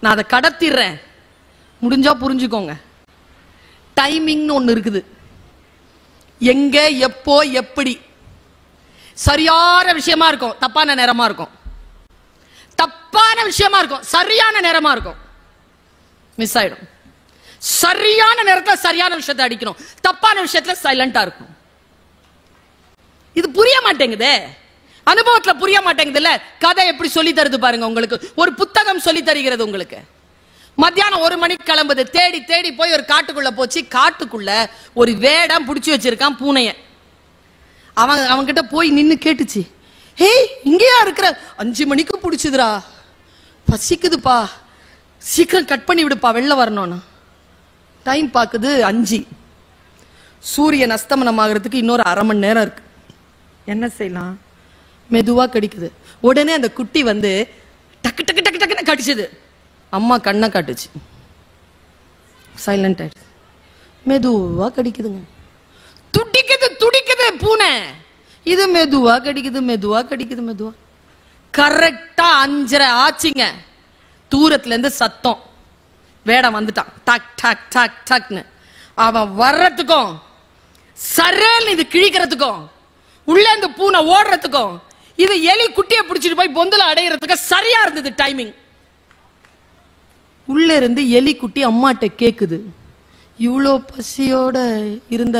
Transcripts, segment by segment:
நான் அதை கடத்திடுறேன். முடிஞ்சா புரிஞ்சுக்கோங்க. டைமிங்னு ஒண்ணு இருக்குது. எங்க, எப்போ, எப்படி. சரியான விஷயமா இருக்கும், தப்பான நேரமா இருக்கும். தப்பான விஷயமா இருக்கும், சரியான நேரமா இருக்கும். மிஸ் ஆயிடும். சரியான நேரத்தில் சரியான விஷயத்தை அடிக்கணும், தப்பான விஷயத்துல சைலண்டா இருக்கும். இது புரிய மாட்டேங்குதே, அனுபவத்துல புரிய மாட்டேங்குது. இல்ல கதை எப்படி சொல்லி தருது பாருங்க. உங்களுக்கு ஒரு புத்தகம் சொல்லி தருகிறது. உங்களுக்கு மத்தியானம் 1 மணிக்கு கிளம்புது. தேடி தேடி போய் ஒரு காட்டுக்குள்ள போச்சு. காட்டுக்குள்ள ஒரு வேடம் பிடிச்சி வச்சிருக்கான் பூனைய. அவன்கிட்ட போய் நின்னு கேட்டுச்சு, ஹேய் இங்கேயா இருக்கிற? 5 மணிக்கு பிடிச்சதுரா, பசிக்குதுப்பா, சீக்கிரம் கட் பண்ணி விடுப்பா, வெளில வரணும்னு. டைம் பாக்குது 5. சூரியன் அஸ்தமனம் ஆகிறதுக்கு இன்னொரு 1/2 மணி நேரம் இருக்கு. என்ன செய்யலாம்? மெதுவா கடிக்குது. உடனே அந்த குட்டி வந்து டக்கு டக்கு டக்கு டக்குன்னு கடிச்சது. அம்மா கண்ணை காட்டுச்சு, சைலண்ட் ஆயிடுச்சு. மெதுவா கடிக்குதுங்க. துடிக்குது துடிக்குது பூனை. இது மெதுவா கடிக்குது, மெதுவா கடிக்குது, மெதுவா. கரெக்டா 5:30 ஆச்சுங்க. தூரத்துல இருந்து சத்தம். வேடம் வந்துட்டான். டக் டக் டக் டக்னு. அவன் வர்றதுக்கும் சரேல் இது கிழிக்கிறதுக்கும் உள்ள இருந்து பூனை ஓடுறதுக்கும் இது எலி குட்டியை பிடிச்சிட்டு போய் பொந்துல அடையிறதுக்கு சரியா இருந்தது டைமிங். உள்ள இருந்து எலி குட்டி அம்மாட்ட கேக்குது, இவ்வளோ பசியோட இருந்த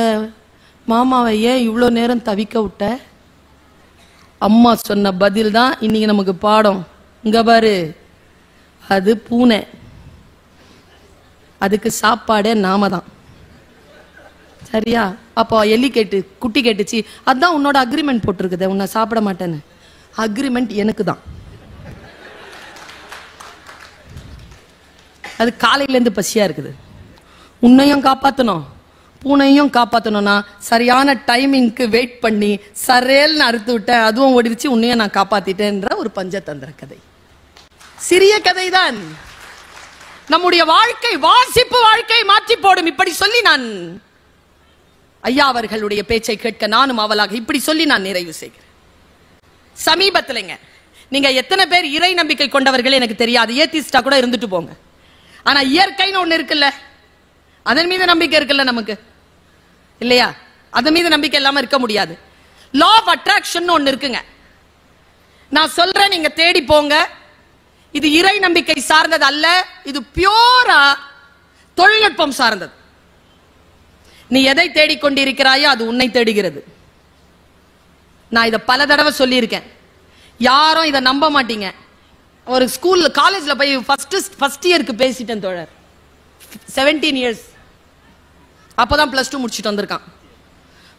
மாமாவை ஏன் இவ்வளோ நேரம் தவிக்க விட்ட? அம்மா சொன்ன பதில் தான் இன்னைக்கு நமக்கு பாடம். இங்க பாரு, அது பூனை, அதுக்கு சாப்பாடே நாம தான். சரியா? அப்போ எலி குட்டி கேட்டுச்சு, அதான் உன்னோட அக்ரிமெண்ட் போட்டிருக்குது, உன்னை சாப்பிட மாட்டேன்னு. அக்ரிமெண்ட் எனக்கு தான். அது காலையில இருந்து பசியா இருக்குது. உன்னையும் காப்பாத்தணும், பூனையும் காப்பாத்தணும்னா சரியான டைமிங்க்கு வெயிட் பண்ணி சரேல்னு அறுத்து விட்டேன், அதுவும் ஓடிடுச்சு, உன்னையும் நான் காப்பாத்திட்டேன்ற ஒரு பஞ்சதந்திர கதை. சிறிய கதை தான். நம்முடைய வாழ்க்கை, வாசிப்பு வாழ்க்கை மாற்றி போடும். இப்படி சொல்லி நான் ஐயா அவர்களுடைய பேச்சை கேட்க நானும் அவளாக இப்படி சொல்லி நான் நிறைவு செய்கிறேன். சமீபத்திலங்க, நீங்க எத்தனை பேர் இறை நம்பிக்கை கொண்டவர்கள் எனக்கு தெரியாது, ஏத்திஸ்டா கூட இருந்துட்டு போங்க. ஆனா இயற்கைன்னு ஒண்ணு இருக்குல்ல, அதன் மீது நம்பிக்கை இருக்குல்ல நமக்கு, இல்லையா? அதன் மீது நம்பிக்கை இல்லாம இருக்க முடியாது. லா ஆஃப் அட்ராக்ஷன் ஒண்ணு இருக்குங்க. நான் சொல்றேன், நீங்க தேடி போங்க. இது இறை நம்பிக்கை சார்ந்தது அல்ல, இது பியூரா தொழில்நுட்பம் சார்ந்தது. நீ எதை தேடிக்கொண்டிருக்கிறாயோ அது உன்னை தேடுகிறது. நான் இதை பல தடவை சொல்லியிருக்கேன், யாரும் இதை நம்ப மாட்டீங்க. ஒரு ஸ்கூல்ல காலேஜ்ல போய் ஃபர்ஸ்ட் இயருக்கு பேசிட்டேன் தோழர். 17 இயர்ஸ், அப்போதான் +2 முடிச்சுட்டு வந்திருக்கான்.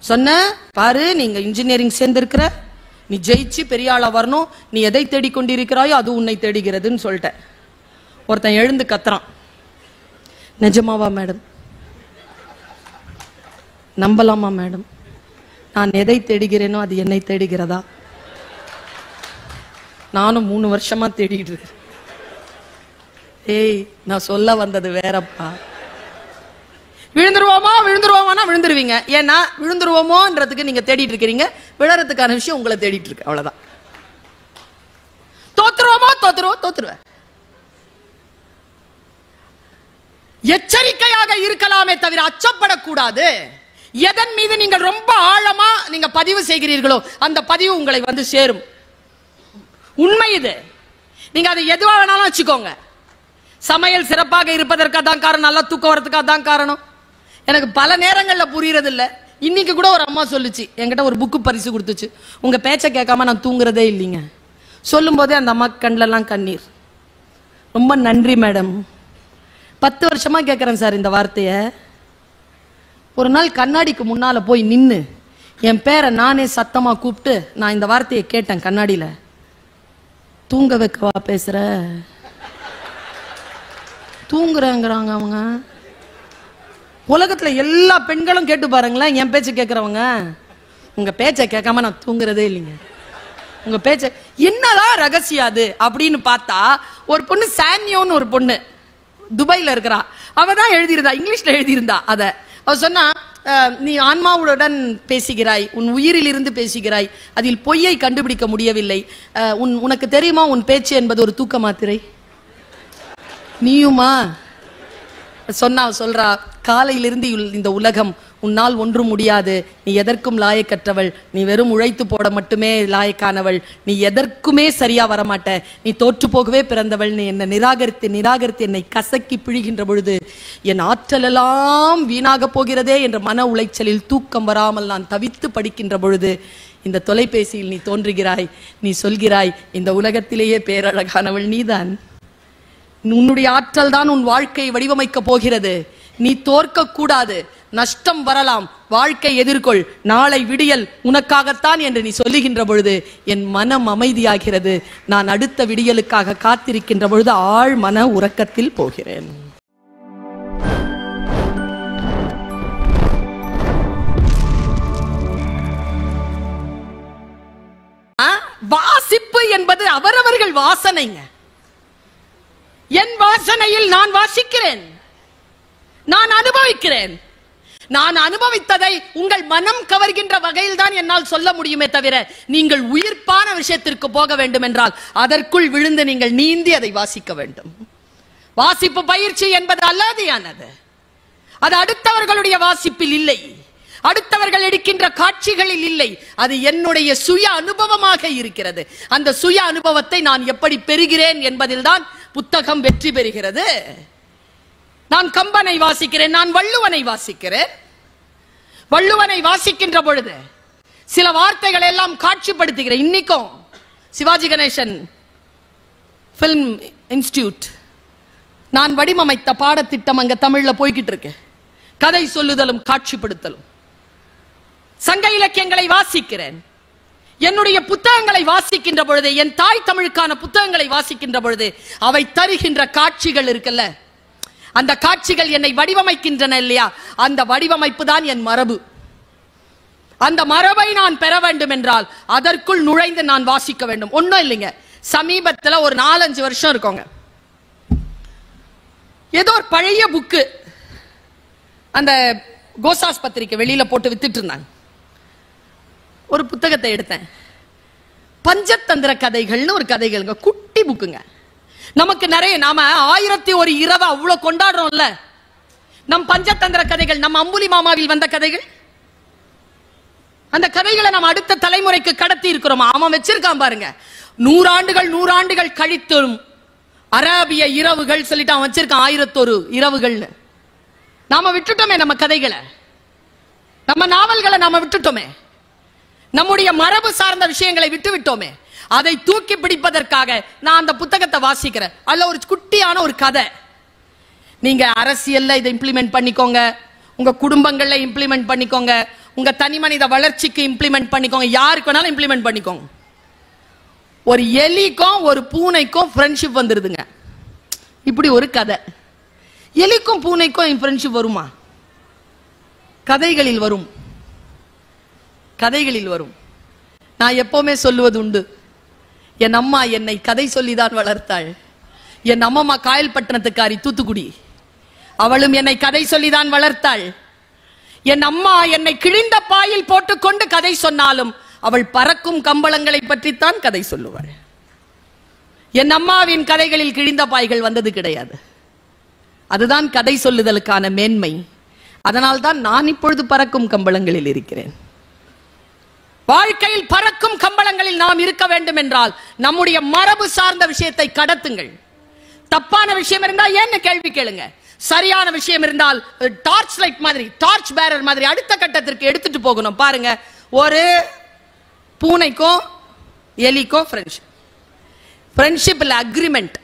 சொன்ன பாரு, நீங்க இன்ஜினியரிங் சேர்ந்திருக்கிற, நீ ஜெயிச்சு பெரிய ஆளா வரணும், நீ எதை தேடிக்கொண்டிருக்கிறாயோ அது உன்னை தேடுகிறதுன்னு சொல்லிட்டேன். ஒருத்தன் எழுந்து கத்துறான், நிஜமாவா மேடம்? நம்பலாமா மேடம்? நான் எதை தேடுகிறேனோ அது என்னை தேடுகிறதா? நானும் 3 வருஷமா தேடிட்டு இருக்கேன். ஏய், நான் சொல்ல வந்தது வேறப்பா. விழுந்துருவோமா விழுந்துருவோமானா விழுந்துருவீங்க. ஏன்னா விழுந்துருவோமோன்றதுக்கு நீங்க தேடிட்டு இருக்கிறீங்க, விழறதுக்கான விஷயம் உங்களை தேடிட்டு இருக்கு, அவ்வளவுதான். தோத்துருவோமா தோத்துருவேன். எச்சரிக்கையாக இருக்கலாமே தவிர அச்சப்படக்கூடாது. எதன் மீது நீங்கள் ரொம்ப ஆழமா நீங்க பதிவு செய்கிறீர்களோ அந்த பதிவு உங்களை வந்து சேரும். உண்மை இது. நீங்க அதை எதுவா வேணாலும் வச்சுக்கோங்க. சமையல் சிறப்பாக இருப்பதற்காக தான் காரணம், நல்லா தூக்கம் வரதுக்காக தான் காரணம். எனக்கு பல நேரங்கள்ல புரியறது இல்ல. இன்னைக்கு கூட ஒரு அம்மா சொல்லுச்சு, என்கிட்ட ஒரு புக்கு பரிசு கொடுத்துச்சு, உங்க பேச்சை கேட்காம நான் தூங்குறதே இல்லைங்க. சொல்லும் போதே அந்த அம்மா கண்ணிலெல்லாம் கண்ணீர். ரொம்ப நன்றி மேடம். 10 வருஷமா கேட்கிறேன் சார் இந்த வார்த்தைய. ஒரு நாள் கண்ணாடிக்கு முன்னால போய் நின்னு என் பேரை நானே சத்தமா கூப்பிட்டு நான் இந்த வார்த்தையை கேட்டேன் கண்ணாடியில. தூங்க வைக்கவா பேசுற? தூங்குறேங்கிறாங்க அவங்க. உலகத்துல எல்லா பெண்களும் கேட்டு பாருங்களேன், என் பேச்சை கேட்கறவங்க. உங்க பேச்சை கேட்காம நான் தூங்குறதே இல்லைங்க. உங்க பேச்ச என்னதான் ரகசியம் அது அப்படின்னு பார்த்தா, ஒரு பொண்ணு சான்யோன்னு ஒரு பொண்ணு துபாயில இருக்கிறா, அவ தான் எழுதியிருந்தா, இங்கிலீஷ்ல எழுதியிருந்தா. அவ சொன்னா, நீ ஆன்மாவுடன் பேசுகிறாய், உன் உயிரில் இருந்து பேசுகிறாய், அதில் பொய்யை கண்டுபிடிக்க முடியவில்லை. உனக்கு தெரியுமா உன் பேச்சு என்பது ஒரு தூக்க மாத்திரை? நீயுமா சொல்றா, காலையிலிருந்து இந்த உலகம் உன்னால் ஒன்றும் முடியாது, நீ எதற்கும் லாயக்கற்றவள், நீ வெறும் உழைத்து போட மட்டுமே லாயக்கானவள், நீ எதற்குமே சரியா வரமாட்ட, நீ தோற்று போகவே பிறந்தவள், நீ என்னை நிராகரித்து என்னை கசக்கி பிழிகின்ற பொழுது என் ஆற்றலெல்லாம் வீணாக போகிறதே என்ற மன உளைச்சலில் தூக்கம் வராமல் நான் தவித்து படிக்கின்ற பொழுது இந்த தொலைபேசியில் நீ தோன்றுகிறாய். நீ சொல்கிறாய், இந்த உலகத்திலேயே பேரழகானவள் நீதான், உன்னுடைய ஆற்றல் தான் உன் வாழ்க்கையை வடிவமைக்க போகிறது, நீ தோற்க கூடாது, நஷ்டம் வரலாம், வாழ்க்கை எதிர்கொள், நாளை விடியல் உனக்காகத்தான் என்று நீ சொல்லுகின்ற பொழுது என் மனம் அமைதியாகிறது. நான் அடுத்த விடியலுக்காக காத்திருக்கின்ற பொழுது ஆழ் மன உறக்கத்தில் போகிறேன். வாசிப்பு என்பது அவரவர்கள் வாசனைங்க. என் வாசனையில் நான் வாசிக்கிறேன், நான் அனுபவிக்கிறேன். நான் அனுபவித்ததை உங்கள் மனம் கவர்கின்ற வகையில் தான் என்னால் சொல்ல முடியுமே தவிர, நீங்கள் உயிர்ப்பான விஷயத்திற்கு போக வேண்டும் என்றால் அதற்குள் விழுந்து நீங்கள் நீந்தி அதை வாசிக்க வேண்டும். வாசிப்பு பயிற்சி என்பது அல்லாதியானது. அது அடுத்தவர்களுடைய வாசிப்பில் இல்லை, அடுத்தவர்கள் எடுக்கின்ற காட்சிகளில் இல்லை, அது என்னுடைய சுய அனுபவமாக இருக்கிறது. அந்த சுய அனுபவத்தை நான் எப்படி பெறுகிறேன் என்பதில் தான் புத்தகம் வெற்றி பெறுகிறது. நான் கம்பனை வாசிக்கிறேன், நான் வள்ளுவனை வாசிக்கிறேன். வள்ளுவனை வாசிக்கின்ற பொழுது சில வார்த்தைகளை எல்லாம் காட்சிப்படுத்துகிறேன். இன்னைக்கும் சிவாஜி கணேசன் பிலிம் இன்ஸ்டிடியூட் நான் வடிவமைத்த பாடத்திட்டம் அங்க தமிழ்ல போய்கிட்டு இருக்கு. கதை சொல்லுதலும் காட்சிப்படுத்தலும். சங்க இலக்கியங்களை வாசிக்கிறேன். என்னுடைய புத்தகங்களை வாசிக்கின்ற பொழுது, என் தாய் தமிழுக்கான புத்தகங்களை வாசிக்கின்ற பொழுது அவை தருகின்ற காட்சிகள் இருக்குல்ல, அந்த காட்சிகள் என்னை வடிவமைக்கின்றன இல்லையா, அந்த வடிவமைப்பு தான் என் மரபு. அந்த மரபை நான் பெற வேண்டும் என்றால் அதற்குள் நுழைந்து நான் வாசிக்க வேண்டும். ஒன்றும் இல்லைங்க, சமீபத்தில் ஒரு 4-5 வருஷம் இருக்கோங்க, ஏதோ ஒரு பழைய புக்கு அந்த கோசாஸ் பத்திரிக்கை வெளியில போட்டு வித்துட்டு இருந்தாங்க. ஒரு புத்தகத்தை எடுத்தேன், பஞ்சதந்திர கதைகள்னு ஒரு கதைகளுங்க, குட்டி புக்குங்க. நமக்கு நிறைய, நாம 1001 இரவு அவ்வளவு கொண்டாடுறோம்ல, நம் பஞ்சதந்திர கதைகள், நம்ம அம்புலி மாமாவில் வந்த கதைகள், அந்த கதைகளை நம்ம அடுத்த தலைமுறைக்கு கடத்தி இருக்கிறோம். அவன் வச்சிருக்கான் பாருங்க, 100 ஆண்டுகள் கழித்தும் அரேபிய இரவுகள் சொல்லிட்டு அவன் வச்சிருக்கான் 1001 இரவுகள். நாம விட்டுட்டோமே நம்ம கதைகளை, நம்ம நாவல்களை நாம விட்டுட்டோமே, நம்முடைய மரபு சார்ந்த விஷயங்களை விட்டு விட்டோமே. அதை தூக்கி பிடிப்பதற்காக நான் அந்த புத்தகத்தை வாசிக்கிறேன். அதுல ஒரு குட்டியான ஒரு கதை, நீங்க அரசியல்ல இதை இம்ப்ளிமெண்ட் பண்ணிக்கோங்க, உங்க குடும்பங்கள்ல இம்ப்ளிமெண்ட் பண்ணிக்கோங்க, உங்க தனி மனித வளர்ச்சிக்கு இம்ப்ளிமெண்ட் பண்ணிக்கோங்க, யாருக்கு வேணாலும் இம்ப்ளிமெண்ட் பண்ணிக்கோங்க. ஒரு எலிக்கும் ஒரு பூனைக்கும் ஃப்ரெண்ட்ஷிப் வந்துருதுங்க. இப்படி ஒரு கதை. எலிக்கும் பூனைக்கும் ஃப்ரெண்ட்ஷிப் வருமா? கதைகளில் வரும், கதைகளில் வரும். நான் எப்பவுமே சொல்லுவது உண்டு, என் அம்மா என்னை கதை சொல்லிதான் வளர்த்தாள். என் அம்மா காயல்பட்டினத்துக்காரி, தூத்துக்குடி, அவளும் என்னை கதை சொல்லிதான் வளர்த்தாள். என் அம்மா என்னை கிழிந்த பாயில் போட்டுக்கொண்டு கதை சொன்னாலும் அவள் பறக்கும் கம்பளங்களை பற்றித்தான் கதை சொல்லுவாள். என் அம்மாவின் கதைகளில் கிழிந்த பாய்கள் வந்தது கிடையாது. அதுதான் கதை சொல்லுதலுக்கான மேன்மை. அதனால்தான் நான் இப்பொழுது பறக்கும் கம்பளங்களில் இருக்கிறேன். வாழ்க்கையில் பறக்கும் கம்பளங்களில் நாம் இருக்க வேண்டும் என்றால் நம்முடைய மரபு சார்ந்த விஷயத்தை கடத்துங்கள். தப்பான விஷயம் இருந்தால் ஏன்னு கேள்வி கேளுங்க. சரியான விஷயம் இருந்தால் டார்ச் லைட் மாதிரி, டார்ச் பேரர் மாதிரி அடுத்த கட்டத்திற்கு எடுத்துட்டு போகணும். பாருங்க, ஒரு பூனைக்கும் எலிக்கும் ஃப்ரெண்ட்ஷிப் இல்ல, அக்ரிமெண்ட்.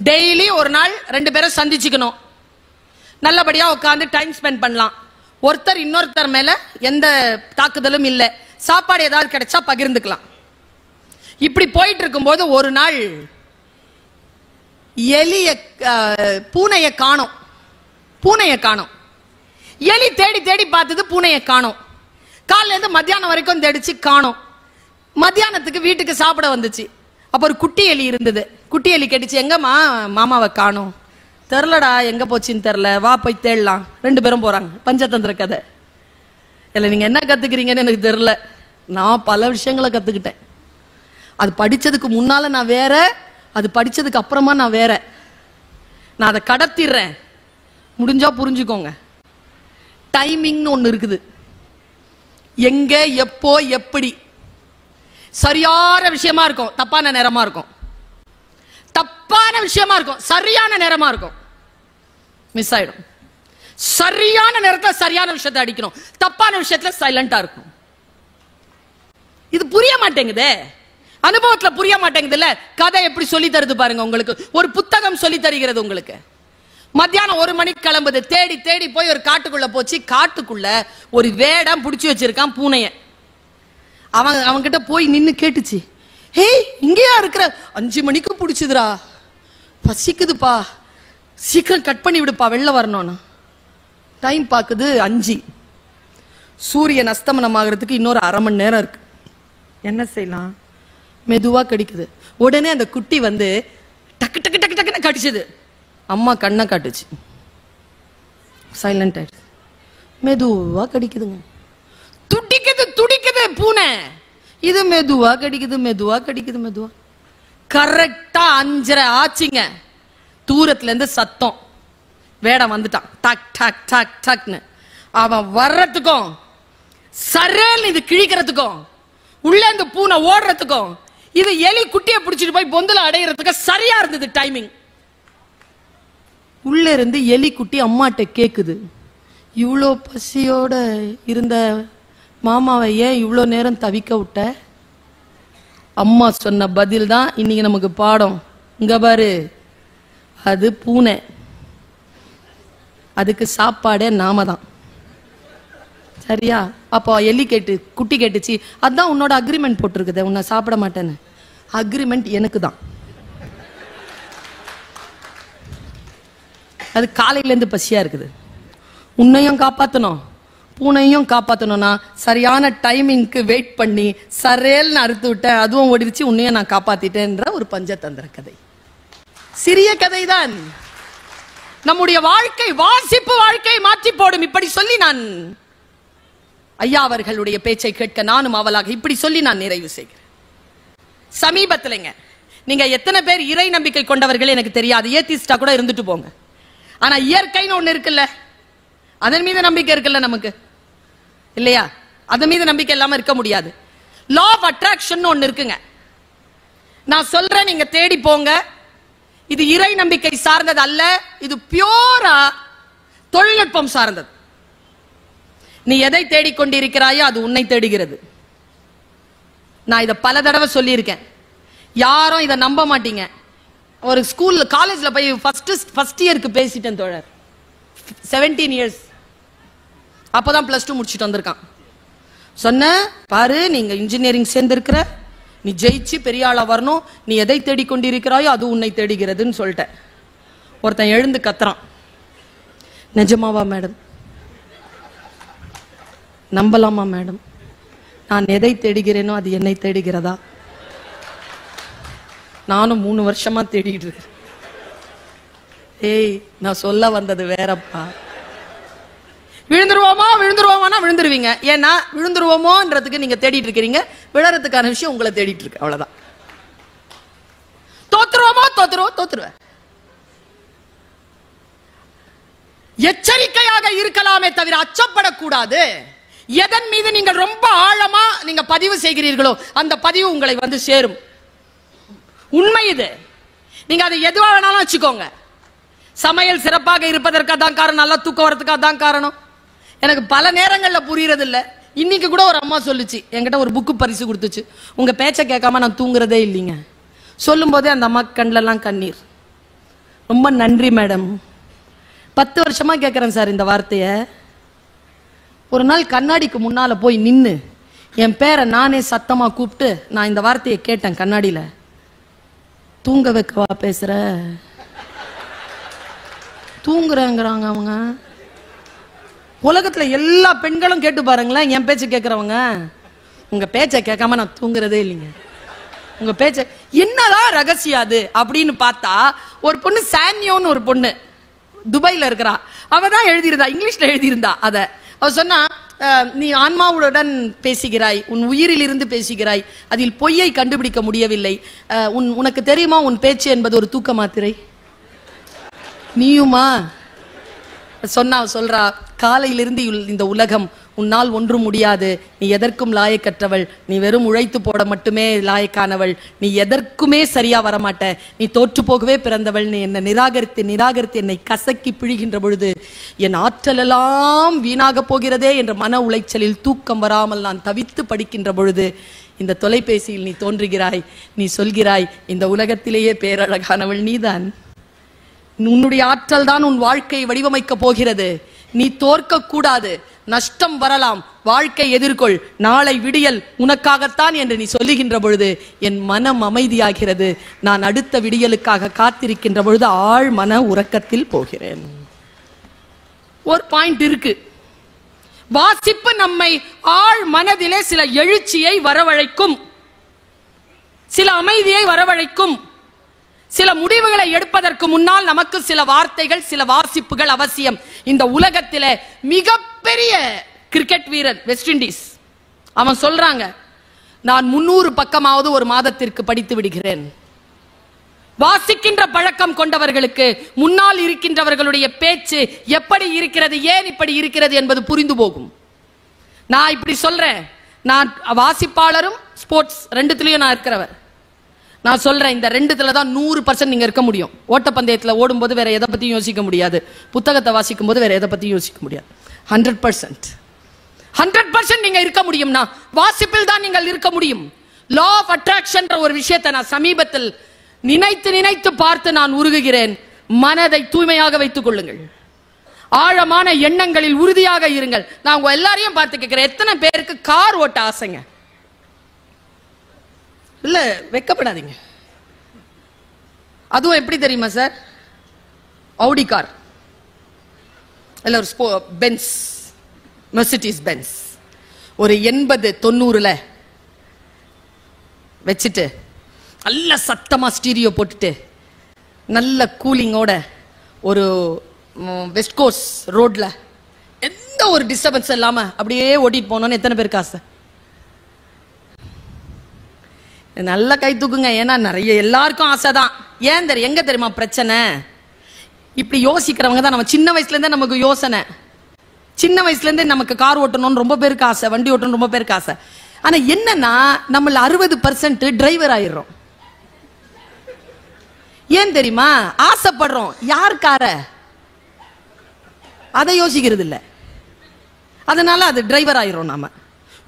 டெய்லி ஒரு நாள் 2 பேரும் சந்திச்சுக்கணும், நல்லபடியா உட்கார்ந்து டைம் ஸ்பெண்ட் பண்ணலாம். ஒருத்தர் இன்னொருத்தர் மேல எந்த தாக்குதலும் இல்லை, சாப்பாடு ஏதாவது கிடைச்சா பகிர்ந்துக்கலாம். இப்படி போயிட்டு இருக்கும்போது ஒரு நாள் பூனைய காணோம். எலி தேடி தேடி பார்த்தது, பூனைய காணோம். காலையில இருந்து மத்தியானம் வரைக்கும் தேடிச்சு, காணோம். மத்தியானத்துக்கு வீட்டுக்கு சாப்பிட வந்துச்சு. அப்ப ஒரு குட்டி எலி இருந்தது. குட்டி எலி கேட்டுச்சு, எங்கம்மா மாமாவை காணோம்? தெரிலடா, எங்க போச்சுன்னு தெரில, வா போய் தேடலாம். 2 பேரும் போறாங்க. பஞ்சதந்திர கதை. இல்லை, நீங்க என்ன கத்துக்கிறீங்கன்னு எனக்கு தெரியல. நான் பல விஷயங்களை கத்துக்கிட்டேன். அது படிச்சதுக்கு முன்னால நான் வேற, அது படிச்சதுக்கு அப்புறமா நான் வேற. நான் அதை கடத்திடுறேன். முடிஞ்சா புரிஞ்சுக்கோங்க. டைமிங்னு ஒண்ணு இருக்குது. எங்க, எப்போ, எப்படி. சரியான விஷயமா இருக்கும், தப்பான நேரமா இருக்கும். தப்பான விஷயமா இருக்கும், சரியான நேரமா இருக்கும். மிஸ் ஆயிடும். சரியான நேரத்தில் சரியான விஷயத்தை அடிக்கணும், தப்பான விஷயத்துல சைலண்டா இருக்கும். இது புரிய மாட்டேங்குது, அனுபவத்துல புரிய மாட்டேங்குது. இல்ல கதை எப்படி சொல்லி தருது பாருங்க. உங்களுக்கு ஒரு புத்தகம் சொல்லி தருகிறது. உங்களுக்கு மத்தியானம் 1 மணிக்கு கிளம்புது. தேடி தேடி போய் ஒரு காட்டுக்குள்ள போச்சு. காட்டுக்குள்ள ஒரு வேடம் பிடிச்சி வச்சிருக்கான் பூனைய. அவன் கிட்ட போய் நின்னு கேட்டுச்சு, ஹே இங்கேயா இருக்கிற? 5 மணிக்கு பிடிச்சதுரா, பசிக்குதுப்பா, சீக்கிரம் கட் பண்ணி விடுப்பா, வெளில வரணும்னு. டைம் பாக்குது 5. சூரியன் அஸ்தமனம் ஆகிறதுக்கு இன்னொரு 1/2 மணி நேரம் இருக்கு. என்ன செய்யலாம்? மெதுவா கடிக்குது. உடனே அந்த குட்டி வந்து டக்கு டக்கு டக்கு டக்குன்னு கடிச்சது. அம்மா கண்ணை காட்டுச்சு, சைலண்ட் ஆயிடுச்சு. மெதுவா கடிக்குதுங்க. துடிக்குது துடிக்குது பூனை. இது மெதுவா கடிக்குது, மெதுவா கடிக்குது, மெதுவா. கரெக்டா 5:30 ஆச்சுங்க. தூரத்துல இருந்து சத்தம். வேடம் வந்துட்டான். டக் டக் டக் டக்னு. அவன் வர்றதுக்கும் சரேல் இது கிழிக்கிறதுக்கும் உள்ள இந்த பூனை ஓடுறதுக்கும் இது எலி குட்டியை பிடிச்சிட்டு போய் பொந்துல அடையிறதுக்கு சரியா இருந்தது டைமிங். உள்ள இருந்து எலி குட்டி அம்மாட்ட கேக்குது, இவ்வளோ பசியோட இருந்த மாமாவை ஏன் இவ்வளோ நேரம் தவிக்க விட்ட? அம்மா சொன்ன பதில் தான் இன்னைக்கு நமக்கு பாடம். இங்க பாரு, அது பூனை, அதுக்கு சாப்பாடே நாம தான். சரியா? அப்போ எலி குட்டி கேட்டுச்சு, அதான் உன்னோட அக்ரிமெண்ட் போட்டிருக்குது, உன்னை சாப்பிட மாட்டேன்னு. அக்ரிமெண்ட் எனக்கு தான். அது காலையில இருந்து பசியா இருக்குது. உன்னையும் காப்பாத்தணும், பூனையும் காப்பாத்தணும்னா சரியான டைமிங்க்கு வெயிட் பண்ணி சரேல்னு அறுத்து விட்டேன், அதுவும் ஓடிடுச்சு, உன்னையும் நான் காப்பாத்திட்டேன்ற ஒரு பஞ்சதந்திர கதை. சிறிய கதை தான். நம்முடைய வாழ்க்கை, வாசிப்பு வாழ்க்கை மாற்றி போடும். இப்படி சொல்லி நான் ஐயா அவர்களுடைய பேச்சை கேட்க நானும் அவளாக இப்படி சொல்லி நான் நிறைவு செய்கிறேன். சமீபத்திலங்க, நீங்க எத்தனை பேர் இறை நம்பிக்கை கொண்டவர்கள் எனக்கு தெரியாது, ஏத்திஸ்டா கூட இருந்துட்டு போங்க. ஆனா இயற்கைன்னு ஒண்ணு இருக்குல்ல, அதன் மீது நம்பிக்கை இருக்குல்ல நமக்கு, இல்லையா? அதன் மீது நம்பிக்கை இல்லாம இருக்க முடியாது. லா ஆஃப் அட்ராக்ஷன் ஒண்ணு இருக்குங்க. நான் சொல்றேன், நீங்க தேடி போங்க. இது இறை நம்பிக்கை சார்ந்தது அல்ல, இது பியூரா தொழில்நுட்பம் சார்ந்தது. நீ எதை தேடிக்கொண்டிருக்கிறாயோ அது உன்னை தேடுகிறது. நான் இதை பல தடவை சொல்லியிருக்கேன், யாரும் இதை நம்ப மாட்டீங்க. ஒரு ஸ்கூல்ல காலேஜ்ல போய் ஃபர்ஸ்ட் இயருக்கு பேசிட்டேன் தோழர். 17 years, அப்பதான் +2 முடிச்சுட்டு வந்திருக்கான். சொன்ன பாரு, நீங்க இன்ஜினியரிங் சேர்ந்திருக்கிற, நீ ஜெயிச்சு பெரிய ஆளா வரணும், நீ எதை தேடிக்கொண்டிருக்கிறாயோ அது உன்னை தேடுகிறதுன்னு சொல்லிட்டேன். ஒருத்தன் எழுந்து கத்துறான், நிஜமாவா மேடம்? நம்பலாமா மேடம்? நான் எதை தேடுகிறேனோ அது என்னை தேடுகிறதா? நானும் 3 வருஷமா தேடிட்டு இருக்கேன். ஏய், நான் சொல்ல வந்தது வேறப்பா. விழுந்துருவோமா விழுந்துருவோமானா விழுந்துருவீங்க. ஏன்னா விழுந்துருவோமோன்றதுக்கு நீங்க தேடிட்டு இருக்கிறீங்க, விழறதுக்கான விஷயம் உங்களை தேடிட்டு இருக்கு, அவ்வளவுதான். தோத்துருவோமா தோத்துருவேன். எச்சரிக்கையாக இருக்கலாமே தவிர அச்சப்படக்கூடாது. எதன் மீது நீங்கள் ரொம்ப ஆழமா நீங்க பதிவு செய்கிறீர்களோ அந்த பதிவு உங்களை வந்து சேரும். உண்மை இது. நீங்க அதை எதுவா வேணாலும் வச்சுக்கோங்க. சமையல் சிறப்பாக இருப்பதற்காக தான் காரணம், நல்லா தூக்கம் வரதுக்காக தான் காரணம். எனக்கு பல நேரங்கள்ல புரியறது இல்ல. இன்னைக்கு கூட ஒரு அம்மா சொல்லுச்சு, என்கிட்ட ஒரு புக்கு பரிசு கொடுத்துச்சு, உங்க பேச்ச கேட்காம நான் தூங்குறதே இல்லைங்க. சொல்லும் போதே அந்த அம்மா கண்ணிலெல்லாம் கண்ணீர். ரொம்ப நன்றி மேடம். 10 வருஷமா கேட்கிறேன் சார் இந்த வார்த்தைய. ஒரு நாள் கண்ணாடிக்கு முன்னால போய் நின்னு என் பேரை நானே சத்தமா கூப்பிட்டு நான் இந்த வார்த்தையை கேட்டேன் கண்ணாடியில. தூங்க வைக்கவா பேசுற? தூங்குறேங்கிறாங்க அவங்க. உலகத்துல எல்லா பெண்களும் கேட்டு பாருங்களேன், என் பேச்ச கேட்கறவங்க. உங்க பேச்ச கேட்காம நான் தூங்குறதே இல்லைங்க. உங்க பேச்ச என்னதான் ரகசியம் அது அப்படின்னு பார்த்தா, ஒரு பொண்ணு சான்யோன்னு ஒரு பொண்ணு துபாயில இருக்கிறா, அவ தான் எழுதியிருந்தா, இங்கிலீஷ்ல எழுதியிருந்தா. அத அவ சொன்னா, நீ ஆன்மாவுடன் பேசுகிறாய், உன் உயிரில் இருந்து பேசுகிறாய், அதில் பொய்யை கண்டுபிடிக்க முடியவில்லை. உனக்கு தெரியுமா உன் பேச்சு என்பது ஒரு தூக்க மாத்திரை? நீயுமா சொல்றா, காலையிலிருந்து இந்த உலகம் உன்னால் ஒன்றும் முடியாது, நீ எதற்கும் லாயக்கற்றவள், நீ வெறும் உழைத்து போட மட்டுமே லாயக்கானவள், நீ எதற்குமே சரியா வரமாட்ட, நீ தோற்று போகவே பிறந்தவள், நீ என்னை நிராகரித்து என்னை கசக்கி பிழிகின்ற பொழுது என் ஆற்றலெல்லாம் வீணாக போகிறதே என்ற மன உளைச்சலில் தூக்கம் வராமல் நான் தவித்து படிக்கின்ற பொழுது இந்த தொலைபேசியில் நீ தோன்றுகிறாய். நீ சொல்கிறாய், இந்த உலகத்திலேயே பேரழகானவள் நீதான், உன்னுடைய ஆற்றல் தான் உன் வாழ்க்கையை வடிவமைக்க போகிறது, நீ தோற்க கூடாது, நஷ்டம் வரலாம், வாழ்க்கை எதிர்கொள், நாளை விடியல் உனக்காகத்தான் என்று நீ சொல்லுகின்ற பொழுது என் மனம் அமைதியாகிறது. நான் அடுத்த விடியலுக்காக காத்திருக்கின்ற பொழுது ஆழ் மன உறக்கத்தில் போகிறேன். ஒரு பாயிண்ட் இருக்கு, வாசிப்பு நம்மை ஆழ் மனதிலே சில எழுச்சியை வரவழைக்கும், சில அமைதியை வரவழைக்கும். சில முடிவுகளை எடுப்பதற்கு முன்னால் நமக்கு சில வார்த்தைகள், சில வாசிப்புகள் அவசியம். இந்த உலகத்திலே மிகப்பெரிய கிரிக்கெட் வீரர் வெஸ்ட் இண்டீஸ், அவன் சொல்றாங்க, நான் 300 பக்கமாவது ஒரு மாதத்திற்கு படித்து விடுகிறேன். வாசிக்கின்ற பழக்கம் கொண்டவர்களுக்கு முன்னால் இருக்கின்றவர்களுடைய பேச்சு எப்படி இருக்கிறது, ஏன் இப்படி இருக்கிறது என்பது புரிந்து போகும். நான் இப்படி சொல்றேன், நான் வாசிப்பாளரும் ஸ்போர்ட்ஸ் ரெண்டுத்திலையும் நான் இருக்கிறவர். நான் சொல்றேன், இந்த ரெண்டுத்துல தான் 100% நீங்க இருக்க முடியும். ஓட்டப்பந்தயத்தில் ஓடும்போது வேற எதை பத்தியும் யோசிக்க முடியாது, புத்தகத்தை வாசிக்கும் போது வேற எதை பத்தியும் யோசிக்க முடியாது. 100% நீங்க இருக்க முடியும்னா வாசிப்பில் தான் நீங்கள் இருக்க முடியும். லா ஆஃப் அட்ராக்ஷன் ஒரு விஷயத்தை நான் சமீபத்தில் நினைத்து பார்த்து நான் உருகுகிறேன். மனதை தூய்மையாக வைத்துக் கொள்ளுங்கள், ஆழமான எண்ணங்களில் உறுதியாக இருங்கள். நான் உங்க எல்லாரையும் பார்த்து கேட்கிறேன், எத்தனை பேருக்கு கார் ஓட்ட ஆசைங்க? இல்ல, வெக்கப்படாதீங்க. அதுவும் எப்படி தெரியுமா சார், ஆடி கார் இல்ல ஒரு பென்ஸ், மெர்சிடிஸ் பென்ஸ் ஒரு 80-90 வச்சுட்டு நல்ல சத்தமா ஸ்டீரியோ போட்டுட்டு நல்ல கூலிங்கோட ஒரு வெஸ்ட் கோஸ்ட் ரோட்ல எந்த ஒரு டிஸ்டர்பன்ஸ் இல்லாம அப்படியே ஓட்டிட்டு போனோன்னு எத்தனை பேருக்கு ஆசை? நல்ல கை தூக்குங்க. ஏன்னா நிறைய எல்லாருக்கும் ஆசைதான். ஏன் தெரியும், எங்க தெரியுமா பிரச்சனை? இப்படி யோசிக்கிறவங்க தான். நம்ம சின்ன வயசுல இருந்தே நமக்கு யோசனை, சின்ன வயசுல இருந்தே நமக்கு கார் ஓட்டணும்னு ரொம்ப பேருக்கு ஆசை, வண்டி ஓட்டணும் ரொம்ப பேருக்கு ஆசை. ஆனா என்னன்னா நம்மள 60% டிரைவர் ஆயிடுறோம். ஏன் தெரியுமா? ஆசைப்படுறோம், யார் கார அதை யோசிக்கிறது இல்லை, அதனால அது டிரைவர் ஆயிரும். நாம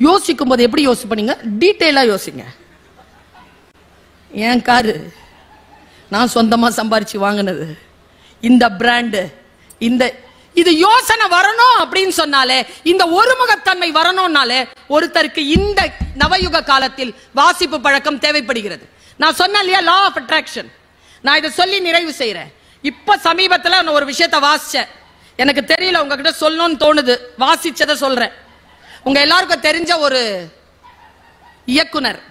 யோசிக்கும் போது எப்படி யோசிப்பீங்க? டீட்டெயிலா யோசிங்க. என் காரு நான் சொந்தமா சம்பாரிச்சு வாங்கினது, இந்த பிராண்டு, இது யோசனை வரணும் அப்படின்னு சொன்னாலே, இந்த ஒருமுகத்தன்மை வரணும்னாலே ஒருத்தருக்கு இந்த நவயுக காலத்தில் வாசிப்பு பழக்கம் தேவைப்படுகிறது. நான் சொன்னேன் இல்லையா, லா ஆஃப் அட்ராக்ஷன். நான் இதை சொல்லி நிறைவு செய்யறேன். இப்ப சமீபத்தில் நான் ஒரு விஷயத்தை வாசிச்சேன், எனக்கு தெரியல, உங்ககிட்ட சொல்லணும்னு தோணுது, வாசிச்சதை சொல்றேன். உங்க எல்லாருக்கும் தெரிஞ்ச ஒரு இயக்குனர்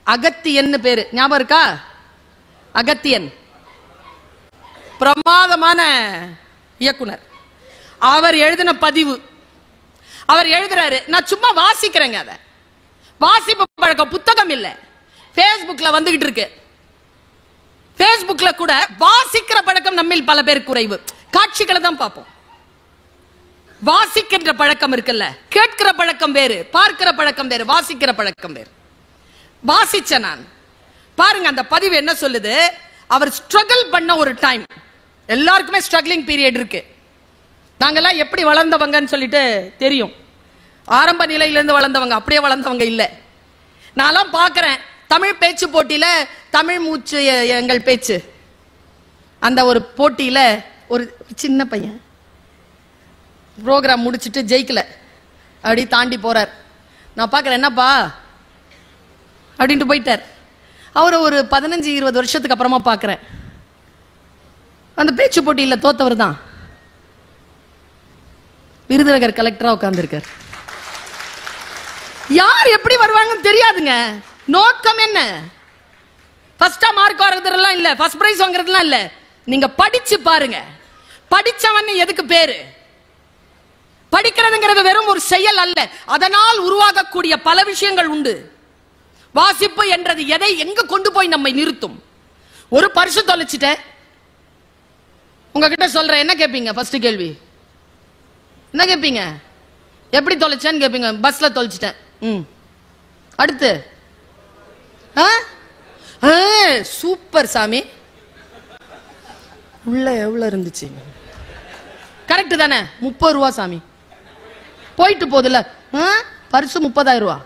அகத்தியன் பேரு, ஞாபகம் இருக்கா? அகத்தியன் பிரமாதமான இயக்குனர். அவர் எழுதின பதிவு, அவர் எழுதுறாரு, நான் சும்மா வாசிக்கிறேங்க. அத வாசிப்பு பழக்கம் புத்தகம் இல்ல, பேஸ்புக்ல வந்துகிட்டு இருக்கு. பேஸ்புக்ல கூட வாசிக்கிற பழக்கம் நம்மில் பல பேர் குறைவு. காட்சிகளை தான் பார்ப்போம். வாசிக்கின்ற பழக்கம் இருக்குல்ல, கேட்கிற பழக்கம் வேறு, பார்க்கிற பழக்கம் வேறு, வாசிக்கிற பழக்கம் வேறு. வாசிச்ச நான் பாருங்க, அந்த பதிவு என்ன சொல்லுது. அவர் ஸ்ட்ரகிள் பண்ண ஒரு டைம், எல்லாருக்குமே ஸ்ட்ரகிளிங் பீரியட் இருக்கு. நாங்கெல்லாம் எப்படி வளர்ந்தவங்கன்னு சொல்லிட்டு தெரியும். ஆரம்ப நிலையிலிருந்து வளர்ந்தவங்க, அப்படியே வளர்ந்தவங்க இல்ல. நான்லாம் பார்க்கிறேன், தமிழ் பேச்சு போட்டியில தமிழ் மூச்சு எங்கள் பேச்சு, அந்த ஒரு போட்டியில ஒரு சின்ன பையன் ப்ரோக்ராம் முடிச்சுட்டு ஜெயிக்கல, அப்படி தாண்டி போறார். நான் பார்க்கிறேன், என்னப்பா அப்படின்ட்டு போயிட்டார். அவரை ஒரு 15-20 வருஷத்துக்கு அப்புறமா பார்க்கிறேன், அந்த பேச்சு போட்டியில் தோத்தவர் தான் விருதுநகர் கலெக்டரா உட்கார்ந்துருக்கார். யார் எப்படி வருவாங்கன்னு தெரியாதுங்க. நோக்கம் என்ன? ஃபர்ஸ்டா மார்க் வாங்குறதுலாம் இல்ல, ஃபர்ஸ்ட் பிரைஸ் வாங்குறதுலாம் இல்ல. நீங்க படிச்சு பாருங்க. படிச்சவன் எதுக்கு பேரு? படிக்கிறதுங்கிறது வெறும் ஒரு செயல் அல்ல, அதனால் உருவாகக்கூடிய பல விஷயங்கள் உண்டு. வாசிப்பு என்றது எதை எங்க கொண்டு போய் நம்மை நிறுத்தும்? ஒரு பரிசு தொலைச்சிட்ட, உங்ககிட்ட சொல்றேன், என்ன கேட்பீங்க? ஃபர்ஸ்ட் கேள்வி என்ன கேட்பீங்க? எப்படி தொலைச்சேன்னு கேட்பீங்க. பஸ்ல தொலைச்சிட்டேன். அடுத்து சூப்பர் சாமி, உள்ள எவ்வளவு இருந்துச்சு? கரெக்ட் தானே? 30 ரூபா சாமி. போயிட்டு போதுல பரிசு 30,000 ரூபா.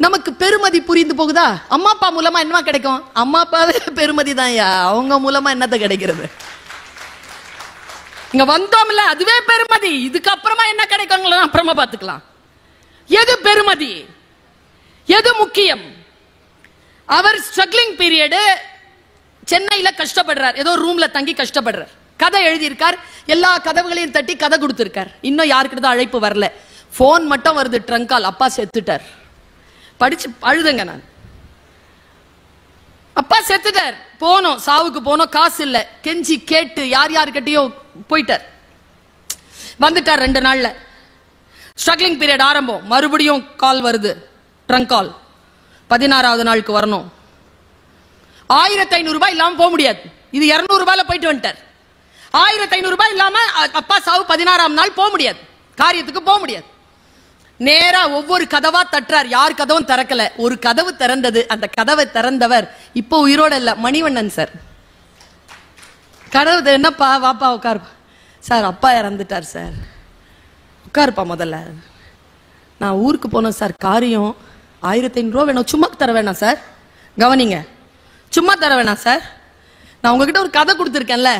நமக்கு பெருமதி புரிந்து போகுதா? அம்மா அப்பா மூலமா என்ன கிடைக்கும்? அம்மா அப்பாவே பெருமதி தான். அவங்க மூலமா என்னத்த கிடைக்கிறது? இங்க வந்தோம்ல, அதுவே பெருமதி. இதுக்கு அப்புறமா என்ன கிடைக்கும் அப்புறமா பாத்துக்கலாம். எது பெருமதி, எது முக்கியம்? அவர் ஸ்ட்ரகிளிங் பீரியட், சென்னையில கஷ்டப்படுறார், ஏதோ ரூம்ல தங்கி கஷ்டப்படுறார். கதை எழுதியிருக்கார், எல்லா கதவுகளையும் தட்டி கதை கொடுத்திருக்கார். இன்னும் யாருக்கிட்ட அழைப்பு வரல, போன் மட்டும் வருது, ட்ரங்க் கால். அப்பா செத்துட்டார். படிச்சு அழுதுங்க நான். அப்பா செத்துட்டார். போனோம், சாவுக்கு போனோம், காசு இல்ல. கெஞ்சி கேட்டு யார் யாருக்கிட்டையோ போயிட்டார். வந்துட்டார் 2 நாள்ல. ஸ்ட்ரகிளிங் பீரியட் ஆரம்பம். மறுபடியும் கால் வருது, ட்ரங்க் கால். 16வது நாளுக்கு வரணும். 1500 ரூபாய் இல்லாம போக முடியாது. இது 200 ரூபாயில போயிட்டு வந்துட்டார். 1500 ரூபாய் இல்லாம அப்பா சாவு 16ஆம் நாள் போக முடியாது, காரியத்துக்கு போக முடியாது. நேரா ஒவ்வொரு கதவா தட்டுறார். யார் கதவும் திறக்கல. ஒரு கதவு திறந்தது. அந்த கதவை திறந்தவர் இப்போ உயிரோட இல்ல, மணிவண்ணன் சார். கதவு என்னப்பா, வாப்பா உட்காரு. சார் அப்பா இறந்துட்டார் சார். உட்காருப்பா முதல்ல. நான் ஊருக்கு போனேன் சார், காரியம். 1500 ரூபா வேணும். சும்மா தர வேணாம் சார், கவனிங்க, சும்மா தர வேணாம் சார். நான் உங்ககிட்ட ஒரு கதை கொடுத்துருக்கேன்ல,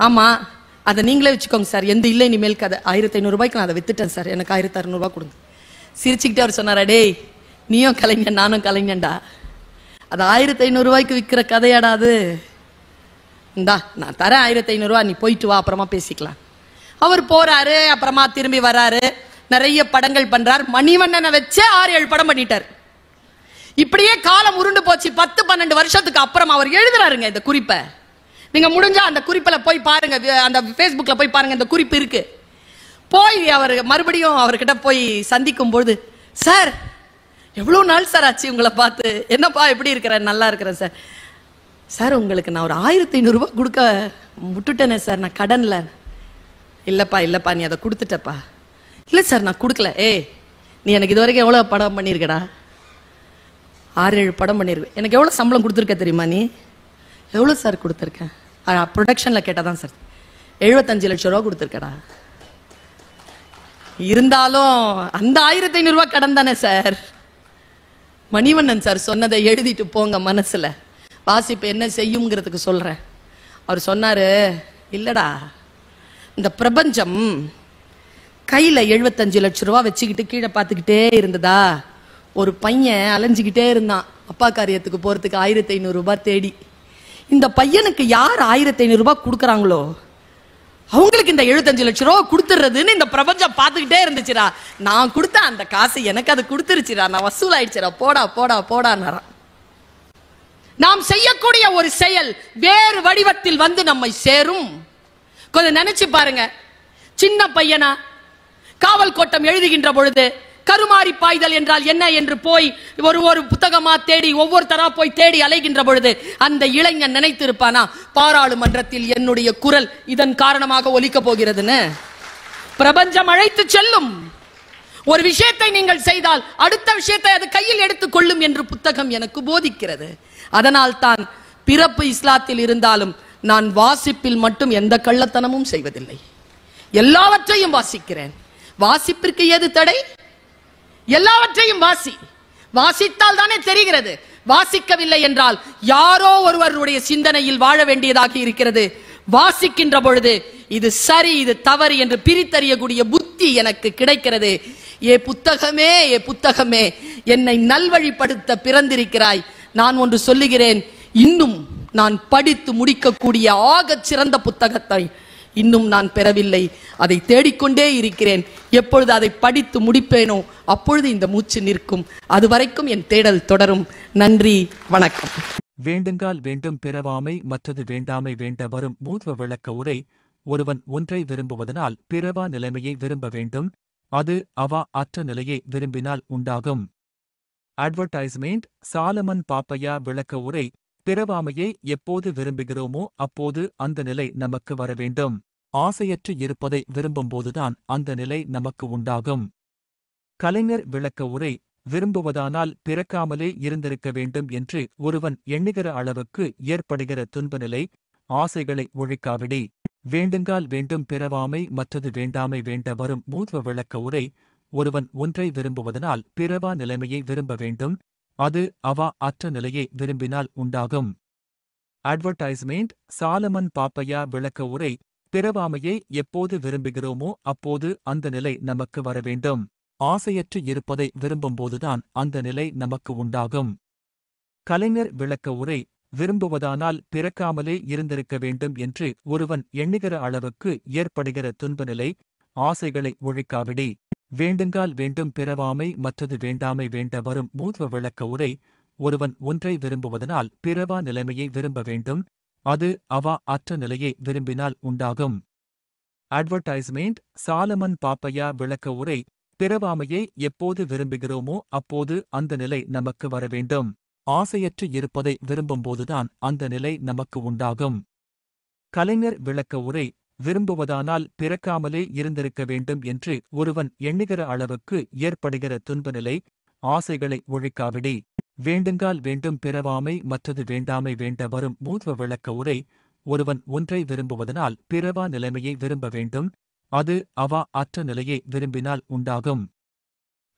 ஆமா, அதை நீங்களே வச்சுக்கோங்க சார். எந்த இல்லை இனிமேல் கதை. 1500 ரூபாய்க்கு நான் அதை வித்துட்டேன் சார், எனக்கு 1600 ரூபாய் கொடுங்க. சிரிச்சுக்கிட்டே அவர் சொன்னாரா, டேய் நீயும் கலைஞன் நானும் கலைஞன்டா, அது 1500 ரூபாய்க்கு விற்கிற கதையாடா அது. இந்தா நான் தரேன் 1500 ரூபாய், நீ போயிட்டு வா, அப்புறமா பேசிக்கலாம். அவர் போறாரு, அப்புறமா திரும்பி வராரு, நிறைய படங்கள் பண்றார். மணிவண்ணனை வச்சே 6-7 படம் பண்ணிட்டார். இப்படியே காலம் உருண்டு போச்சு. 10-12 வருஷத்துக்கு அப்புறம் அவர் எழுதுறாருங்க இந்த குறிப்பை. நீங்க முடிஞ்சா அந்த குறிப்பில் போய் பாருங்க, அந்த Facebookல போய் பாருங்க, இந்த குறிப்பு இருக்கு. போய் அவர் மறுபடியும் அவர்கிட்ட போய் சந்திக்கும் பொழுது, சார் எவ்வளவு நாள் சார் ஆச்சு உங்களை பார்த்து, என்னப்பா எப்படி இருக்கிறேன்? நல்லா இருக்கிறேன் சார். சார் உங்களுக்கு நான் ஒரு 1500 ரூபாய் கொடுக்க விட்டுட்டேனே சார், நான் கடன்ல. இல்லப்பா இல்லப்பா நீ அதை கொடுத்துட்டப்பா. இல்லை சார் நான் கொடுக்கல. நீ எனக்கு இது வரைக்கும் எவ்வளோ படம் பண்ணியிருக்கடா? 6-7 படம் பண்ணியிருக்கேன். எனக்கு எவ்வளோ சம்பளம் கொடுத்துருக்க தெரியுமா? நீ எவ்வளோ சார் கொடுத்துருக்கேன்? ப்ரொடக்ஷனில் கேட்டால் தான் சார் 75 லட்சம் ரூபா கொடுத்துருக்கடா. இருந்தாலும் அந்த 1500 ரூபா கடன் தானே சார். மணிவண்ணன் சார் சொன்னதை எழுதிட்டு போங்க மனசுல. வாசிப்பு என்ன செய்யுங்கிறதுக்கு சொல்றேன். அவர் சொன்னாரு, இல்லடா இந்த பிரபஞ்சம் கையில 75 லட்சம் ரூபா வச்சுக்கிட்டு கீழே பார்த்துக்கிட்டே இருந்ததா. ஒரு பையன் அலைஞ்சுக்கிட்டே இருந்தான் அப்பா காரியத்துக்கு போறதுக்கு 1500 ரூபாய் தேடி. இந்த பையனுக்கு யார் 1500 ரூபாய் கொடுக்குறாங்களோ அவங்களுக்கு இந்த 75 லட்சம் ரூபா கொடுத்துறதுன்னு இந்த பிரபஞ்சம் பார்த்துக்கிட்டே இருந்துச்சுரா. நான் கொடுத்த அந்த காசு எனக்கு அது கொடுத்துருச்சுரா, நான் வசூல் ஆயிடுச்சுரா, போடா போடா போடானாராம். நாம் செய்யக்கூடிய ஒரு செயல் வேறு வடிவத்தில் வந்து நம்மை சேரும். கொஞ்சம் நினைச்சு பாருங்க. சின்ன பையனா காவல் கோட்டம் எழுதுகின்ற பொழுது கருமாரி பாய்தல் என்றால் என்ன என்று போய் ஒரு புத்தகமா தேடி ஒவ்வொருத்தரா போய் தேடி அலைகின்ற பொழுது அந்த இளைஞன் நினைத்திருப்பானா, பாராளுமன்றத்தில் என்னுடைய குரல் இதன் காரணமாக ஒலிக்க போகிறதுன்னு. பிரபஞ்சம் அழைத்து செல்லும். ஒரு விஷயத்தை நீங்கள் செய்தால் அடுத்த விஷயத்தை அது கையில் எடுத்துக் கொள்ளும் என்று புத்தகம் எனக்கு போதிக்கிறது. அதனால் தான் பிறப்பு இஸ்லாத்தில் இருந்தாலும் நான் வாசிப்பில் மட்டும் எந்த கள்ளத்தனமும் செய்வதில்லை. எல்லாவற்றையும் வாசிக்கிறேன். வாசிப்பிற்கு ஏது தடை? எல்லாவற்றையும் வாசி. வாசித்தால் தானே தெரிகிறது. வாசிக்கவில்லை என்றால் யாரோ ஒருவருடைய சிந்தனையில் வாழ வேண்டியதாக இருக்கிறது. வாசிக்கின்ற பொழுது இது சரி இது தவறு என்று பிரித்தறியக்கூடிய புத்தி எனக்கு கிடைக்கிறது. ஏ புத்தகமே, ஏ புத்தகமே, என்னை நல்வழிப்படுத்த பிறந்திருக்கிறாய். நான் ஒன்று சொல்லுகிறேன், இன்னும் நான் படித்து முடிக்கக்கூடிய ஆகச் சிறந்த புத்தகத்தை இன்னும் நான் பெறவில்லை. அதை தேடிக்கொண்டே இருக்கிறேன். எப்பொழுது அதை படித்து முடிப்பேனோ அப்பொழுது இந்த மூச்சு நிற்கும். அதுவரைக்கும் என் தேடல் தொடரும். நன்றி, வணக்கம். வேண்டுங்கால் வேண்டும் பிறவாமை மற்றது வேண்டாமை வேண்ட வரும் மூர்வ விளக்க உரை. ஒருவன் ஒன்றை விரும்புவதனால் பிறவா நிலைமையை விரும்ப வேண்டும். அது அவா அற்ற நிலையை விரும்பினால் உண்டாகும். அட்வர்டைஸ்மெண்ட். சாலமன் பாப்பையா விளக்க உரை. பிறவாமையை எப்போது விரும்புகிறோமோ அப்போது அந்த நிலை நமக்கு வர வேண்டும். ஆசையற்று இருப்பதை விரும்பும்போதுதான் அந்த நிலை நமக்கு உண்டாகும். கலைஞர் விளக்க உரை. விரும்புவதானால் பிறக்காமலே இருந்திருக்க வேண்டும் என்று ஒருவன் எண்ணுகிற அளவுக்கு ஏற்படுகிற துன்பநிலை ஆசைகளை ஒழிக்காவிடி. வேண்டுங்கால் வேண்டும் பிறவாமை மற்றது வேண்டாமை வேண்ட வரும் மூத்வ விளக்க உரை. ஒருவன் ஒன்றை விரும்புவதனால் பிறவா நிலைமையை விரும்ப வேண்டும். அது அவா அற்ற நிலையை விரும்பினால் உண்டாகும். அட்வர்டைஸ்மெண்ட். சாலமன் பாப்பையா விளக்க உரை. பிறவாமையை எப்போது விரும்புகிறோமோ அப்போது அந்த நிலை நமக்கு வரவேண்டும். ஆசையற்று இருப்பதை விரும்பும்போதுதான் அந்த நிலை நமக்கு உண்டாகும். கலைஞர் விளக்க உரை. விரும்புவதானால் பிறக்காமலே இருந்திருக்க வேண்டும் என்று ஒருவன் எண்ணுகிற அளவுக்கு ஏற்படுகிற துன்பநிலை ஆசைகளை ஒழிக்காவிடி. வேண்டுங்கால் வேண்டும் பிறவாமை மற்றது வேண்டாமை வேண்ட வரும் மூத்வ விளக்க உரை. ஒருவன் ஒன்றை விரும்புவதனால் பிறவா நிலைமையை விரும்ப வேண்டும். அது அவா அற்ற நிலையை விரும்பினால் உண்டாகும். அட்வர்டைஸ்மெண்ட். சாலமன் பாப்பையா விளக்க உரை. பிறவாமையை எப்போது விரும்புகிறோமோ அப்போது அந்த நிலை நமக்கு வரவேண்டும். ஆசையற்று இருப்பதை விரும்பும்போதுதான் அந்த நிலை நமக்கு உண்டாகும். கலைஞர் விளக்க உரை. விரும்புவதானால் பிறக்காமலே இருந்திருக்க வேண்டும் என்று ஒருவன் எண்ணுகிற அளவுக்கு ஏற்படுகிற துன்பநிலை ஆசைகளை ஒழிக்காவிடி. வேண்டுங்கால் வேண்டும் பிறவாமை மற்றது வேண்டாமை வேண்ட வரும் மூத்வ விளக்க உரை. ஒருவன் ஒன்றை விரும்புவதனால் பிறவா நிலைமையை விரும்ப வேண்டும். அது அவா அற்ற நிலையை விரும்பினால் உண்டாகும்.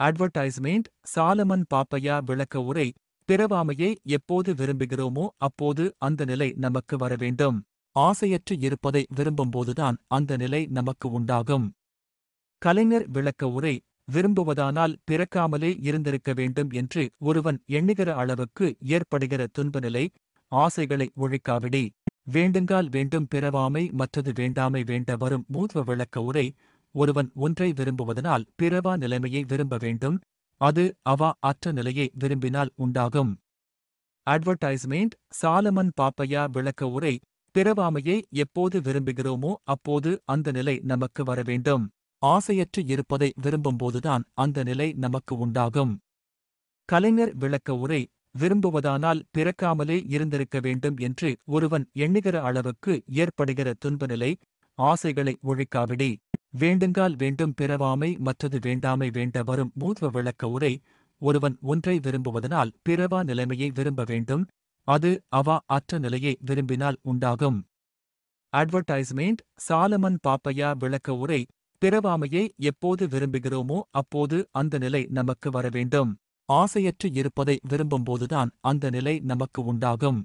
அட்வர்டைஸ்மெண்ட். சாலமன் பாப்பையா விளக்க உரை. பிறவாமையை எப்போது விரும்புகிறோமோ அப்போது அந்த நிலை நமக்கு வரவேண்டும். ஆசையற்று இருப்பதை விரும்பும்போதுதான் அந்த நிலை நமக்கு உண்டாகும். கலைஞர் விளக்க உரை. விரும்புவதானால் பிறக்காமலே இருந்திருக்க வேண்டும் என்று ஒருவன் எண்ணுகிற அளவுக்கு ஏற்படுகிற துன்பநிலை ஆசைகளை ஒழிக்காவிடி. வேண்டுங்கால் வேண்டும் பிறவாமை மற்றது வேண்டாமை வேண்ட வரும் மூத்வ விளக்க உரை. ஒருவன் ஒன்றை விரும்புவதனால் பிறவா நிலைமையை விரும்ப வேண்டும். அது அவா அற்ற நிலையை விரும்பினால் உண்டாகும். அட்வர்டைஸ்மெண்ட். சாலமன் பாப்பையா விளக்க உரை. பிறவாமையை எப்போது விரும்புகிறோமோ அப்போது அந்த நிலை நமக்கு வரவேண்டும். ஆசையற்று இருப்பதை விரும்பும்போதுதான் அந்த நிலை நமக்கு உண்டாகும். கலைஞர் விளக்க உரை. விரும்புவதானால் பிறக்காமலே இருந்திருக்க வேண்டும் என்று ஒருவன் எண்ணுகிற அளவுக்கு ஏற்படுகிற துன்பநிலை ஆசைகளை ஒழிக்காவிடி. வேண்டுங்கால் வேண்டும் பிறவாமை மற்றது வேண்டாமை வேண்ட வரும் மூத்வ விளக்க உரை. ஒருவன் ஒன்றை விரும்புவதனால் பிறவா நிலைமையை விரும்ப வேண்டும். அது அவா அற்ற நிலையை விரும்பினால் உண்டாகும். அட்வர்டைஸ்மெண்ட். சாலமன் பாப்பையா விளக்க உரை. பிறவாமையை எப்போது விரும்புகிறோமோ அப்போது அந்த நிலை நமக்கு வரவேண்டும். ஆசையற்று இருப்பதை விரும்பும்போதுதான் அந்த நிலை நமக்கு உண்டாகும்.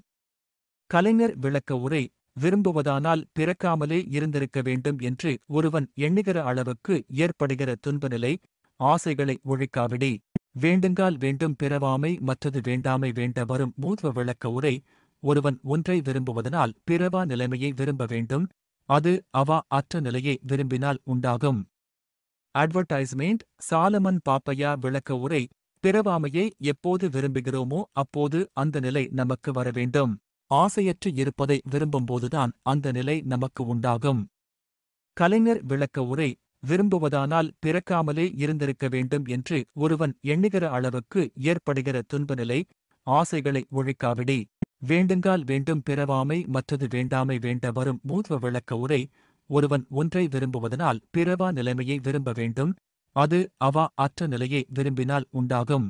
கலைஞர் விளக்க உரை. விரும்புவதானால் பிறக்காமலே இருந்திருக்க வேண்டும் என்று ஒருவன் எண்ணுகிற அளவுக்கு ஏற்படுகிற துன்பநிலை ஆசைகளை ஒழிக்காவிடி. வேண்டுங்கால் வேண்டும் பிறவாமை மற்றது வேண்டாமை வேண்ட வரும் மூத்வ விளக்க உரை. ஒருவன் ஒன்றை விரும்புவதனால் பிறவா நிலைமையை விரும்ப வேண்டும். அது அவா அற்ற நிலையை விரும்பினால் உண்டாகும். அட்வர்டைஸ்மெண்ட். சாலமன் பாப்பையா விளக்க உரை. பிறவாமையை எப்போது விரும்புகிறோமோ அப்போது அந்த நிலை நமக்கு வரவேண்டும். ஆசையற்று இருப்பதை விரும்பும்போதுதான் அந்த நிலை நமக்கு உண்டாகும். கலைஞர் விளக்க உரை. விரும்புவதானால் பிறக்காமலே இருந்திருக்க வேண்டும் என்று ஒருவன் எண்ணுகிற அளவுக்கு ஏற்படுகிற துன்பநிலை ஆசைகளை ஒழிக்காவிடி. வேண்டுங்கால் வேண்டும் பிறவாமை மற்றது வேண்டாமை வேண்ட வரும் மூத்வ விளக்க உரை. ஒருவன் ஒன்றை விரும்புவதனால் பிறவா நிலைமையை விரும்ப வேண்டும். அது அவா அற்ற நிலையை விரும்பினால் உண்டாகும்.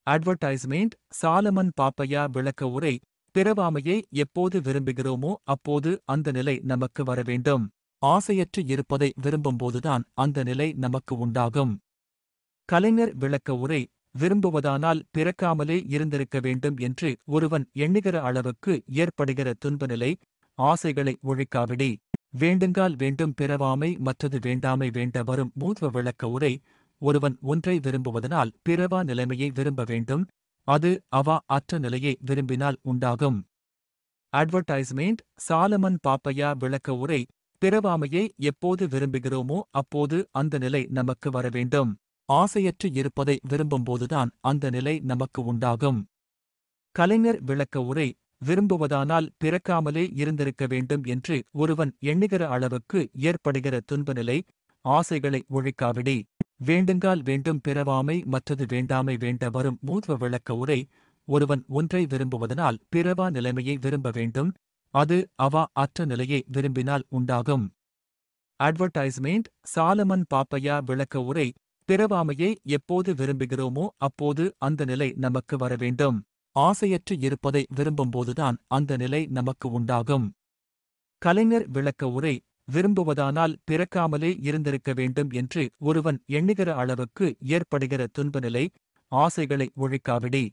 அட்வர்டைஸ்மெண்ட். சாலமன் பாப்பையா விளக்க உரை. பிறவாமையை எப்போது விரும்புகிறோமோ அப்போது அந்த நிலை நமக்கு வரவேண்டும். ஆசையற்று இருப்பதை விரும்பும்போதுதான் அந்த நிலை நமக்கு உண்டாகும். கலைஞர் விளக்க உரை. விரும்புவதானால் பிறக்காமலே இருந்திருக்க வேண்டும் என்று ஒருவன் எண்ணுகிற அளவுக்கு ஏற்படுகிற துன்பநிலை ஆசைகளை ஒழிக்காவிடி. வேண்டுங்கால் வேண்டும் பிறவாமை மற்றது வேண்டாமை வேண்ட வரும் மூத்வ விளக்க உரை. ஒருவன் ஒன்றை விரும்புவதனால் பிறவா நிலைமையை விரும்ப வேண்டும். அது அவா அற்ற நிலையை விரும்பினால் உண்டாகும். அட்வர்டைஸ்மெண்ட். சாலமன் பாப்பையா விளக்க உரை. பிறவாமையை எப்போது விரும்புகிறோமோ அப்போது அந்த நிலை நமக்கு வரவேண்டும். ஆசையற்று இருப்பதை விரும்பும்போதுதான் அந்த நிலை நமக்கு உண்டாகும். கலைஞர் விளக்க உரை. விரும்புவதானால் பிறக்காமலே இருந்திருக்க வேண்டும் என்று ஒருவன் எண்ணுகிற அளவுக்கு ஏற்படுகிற துன்பநிலை ஆசைகளை ஒழிக்காவிடி. வேண்டுங்கால் வேண்டும் பிறவாமை மற்றது வேண்டாமை வேண்ட வரும் மூத்வ விளக்க உரை. ஒருவன் ஒன்றை விரும்புவதனால் பிறவா நிலைமையை விரும்ப வேண்டும், அது அவா அற்ற நிலையை விரும்பினால் உண்டாகும். அட்வர்டைஸ்மெண்ட். சாலமன் பாப்பையா விளக்க உரை. பிறவாமையை எப்போது விரும்புகிறோமோ அப்போது அந்த நிலை நமக்கு வரவேண்டும். ஆசையற்று இருப்பதை விரும்பும்போதுதான் அந்த நிலை நமக்கு உண்டாகும். கலைஞர் விளக்க உரை. விரும்புவதானால் பிறக்காமலே இருந்திருக்க வேண்டும் என்று ஒருவன் எண்ணுகிற அளவுக்கு ஏற்படுகிற துன்பநிலை, ஆசைகளை ஒழிக்காவிடி